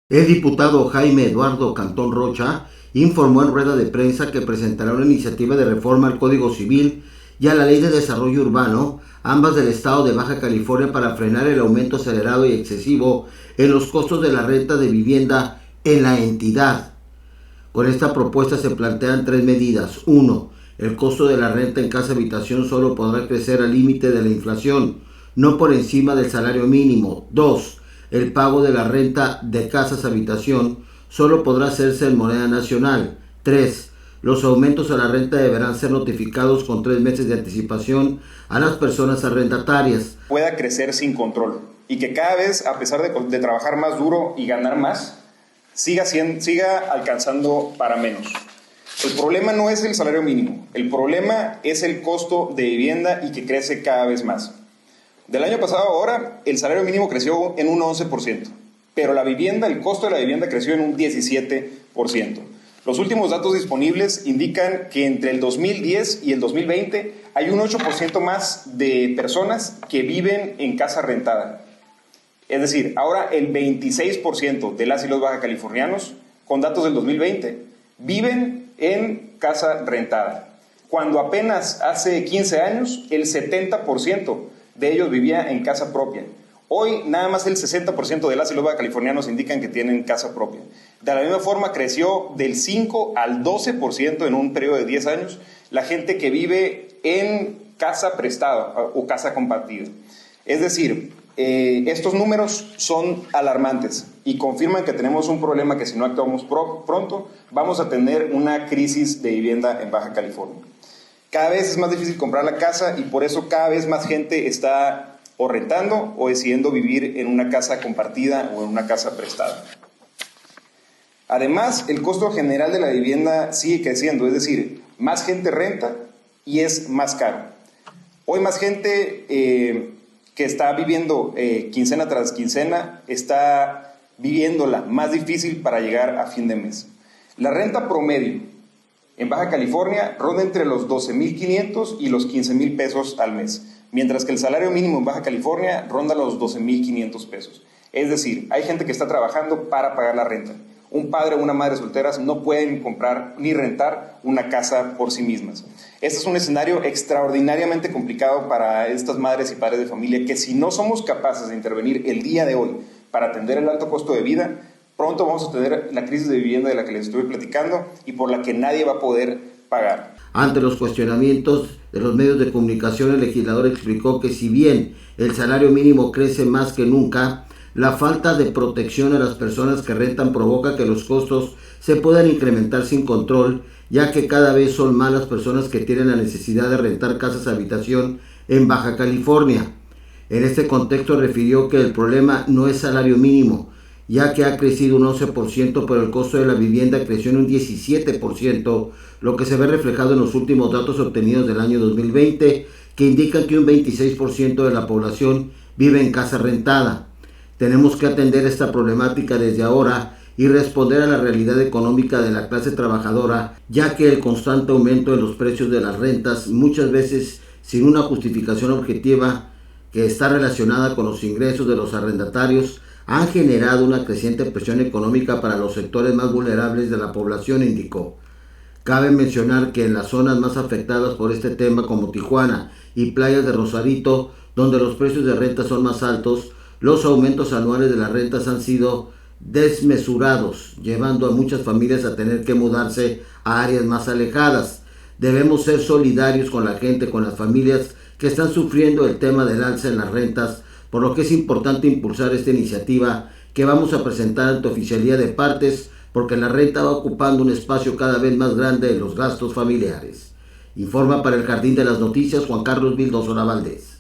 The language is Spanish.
El diputado Jaime Eduardo Cantón Rocha informó en rueda de prensa que presentará una iniciativa de reforma al Código Civil y a la Ley de Desarrollo Urbano, ambas del Estado de Baja California, para frenar el aumento acelerado y excesivo en los costos de la renta de vivienda en la entidad. Con esta propuesta se plantean tres medidas. 1. El costo de la renta en casa habitación solo podrá crecer al límite de la inflación, no por encima del salario mínimo. 2. El pago de la renta de casas habitación solo podrá hacerse en moneda nacional. 3. Los aumentos a la renta deberán ser notificados con 3 meses de anticipación a las personas arrendatarias. Pueda crecer sin control y que cada vez, a pesar de trabajar más duro y ganar más, siga alcanzando para menos. El problema no es el salario mínimo, el problema es el costo de vivienda y que crece cada vez más. Del año pasado a ahora, el salario mínimo creció en un 11%, pero el costo de la vivienda creció en un 17%. Los últimos datos disponibles indican que entre el 2010 y el 2020 hay un 8% más de personas que viven en casa rentada. Es decir, ahora el 26% de las y los baja californianos, con datos del 2020, viven en casa rentada, cuando apenas hace 15 años el 70% de ellos vivía en casa propia. Hoy nada más el 60% de las y los baja californianos indican que tienen casa propia. De la misma forma creció del 5 al 12% en un periodo de 10 años la gente que vive en casa prestada o casa compartida. Es decir, estos números son alarmantes y confirman que tenemos un problema que si no actuamos pronto vamos a tener una crisis de vivienda en Baja California. Cada vez es más difícil comprar la casa y por eso cada vez más gente está o rentando o decidiendo vivir en una casa compartida o en una casa prestada. Además, el costo general de la vivienda sigue creciendo, es decir, más gente renta y es más caro. Hoy más gente que está viviendo quincena tras quincena está viviéndola más difícil para llegar a fin de mes. La renta promedio en Baja California ronda entre los 12,500 y los 15,000 pesos al mes, mientras que el salario mínimo en Baja California ronda los 12,500 pesos. Es decir, hay gente que está trabajando para pagar la renta. Un padre o una madre solteras no pueden comprar ni rentar una casa por sí mismas. Este es un escenario extraordinariamente complicado para estas madres y padres de familia que si no somos capaces de intervenir el día de hoy para atender el alto costo de vida, pronto vamos a tener la crisis de vivienda de la que les estuve platicando y por la que nadie va a poder pagar. Ante los cuestionamientos de los medios de comunicación, el legislador explicó que si bien el salario mínimo crece más que nunca, la falta de protección a las personas que rentan provoca que los costos se puedan incrementar sin control, ya que cada vez son más las personas que tienen la necesidad de rentar casas habitación en Baja California. En este contexto refirió que el problema no es salario mínimo, ya que ha crecido un 11%, pero el costo de la vivienda creció en un 17%, lo que se ve reflejado en los últimos datos obtenidos del año 2020, que indican que un 26% de la población vive en casa rentada. Tenemos que atender esta problemática desde ahora y responder a la realidad económica de la clase trabajadora, ya que el constante aumento de los precios de las rentas, muchas veces sin una justificación objetiva que está relacionada con los ingresos de los arrendatarios, han generado una creciente presión económica para los sectores más vulnerables de la población, indicó. Cabe mencionar que en las zonas más afectadas por este tema, como Tijuana y playas de Rosarito, donde los precios de renta son más altos, los aumentos anuales de las rentas han sido desmesurados, llevando a muchas familias a tener que mudarse a áreas más alejadas. Debemos ser solidarios con la gente, con las familias que están sufriendo el tema del alza en las rentas, por lo que es importante impulsar esta iniciativa que vamos a presentar ante Oficialía de Partes, porque la renta va ocupando un espacio cada vez más grande en los gastos familiares. Informa para el Jardín de las Noticias Juan Carlos Vildosola Valdés.